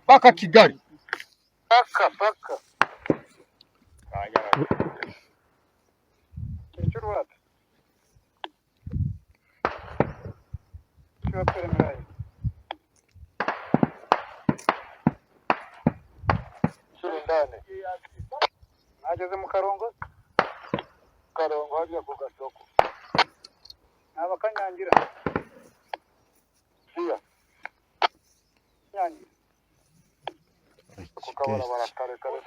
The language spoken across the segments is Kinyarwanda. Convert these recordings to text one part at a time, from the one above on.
paka Kigali. Paka. Kecil what? Siapa yang lain? Surindane. Ageze mu Karongo? Karongo hajya ku gasoko. Abakanyangira. Siya. Nyanyi. Kukabara barakare kare.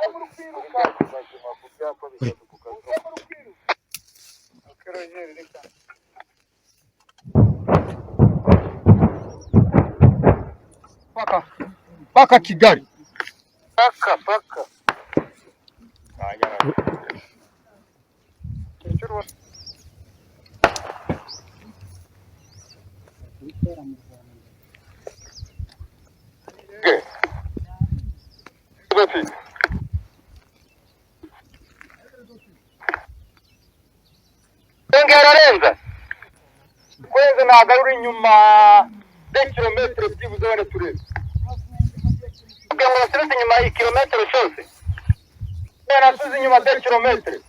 Paka Kigali. Paka. Kecil what? Renza. Kwenza nagarura inyuma 10 kilometero byibuze wane turebe. Kugira ngo nasubize inyuma ikilometero cyose. None nasubize inyuma 10 kilometero.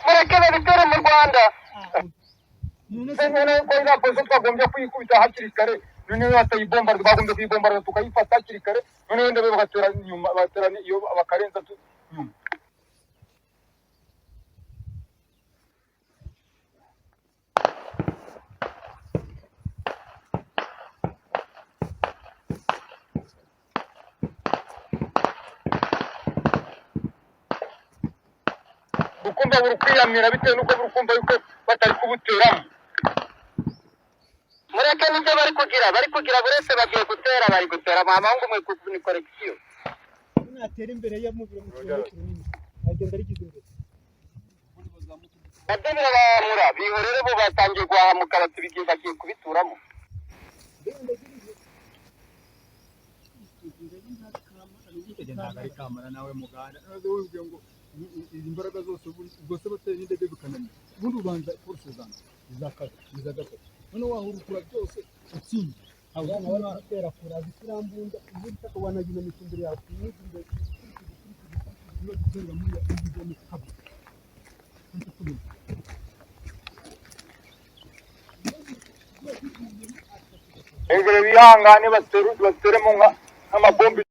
Murekere bitore mu Rwanda. None ko ina pozo twagombye kuyikubita hakiri kare. None batayibomba twagombye kuyibomba tukayifata hakiri kare. None wenda bagatera inyuma batera iyo bakarenza nyuma. Ukumva burukwiyamira bitewe nuko burukumva yuko batari kubuteramo. Mureke nibyo bari kugira burese bagiye gutera bari gutera mama ngo mwe ni correction. Natera imbere ya mu biro kinini. Agenda rigize imbere. Badebera bamura bihorere bo batangiye guhamuka batibigiza kiye kubituramo. Ari kamera nawe muganda nazo wibwiye ngo imbaraga zose ubwose bateye indege bikananira ubundi ubanza force zanjye izagakora none wahurukura byose utsinda abana bari batera kura zirambunda ubundi takabana gina mitumbere yawe imbere no gutera muri ibyo mu kabo Egere bihangane bateremo nk'amabombi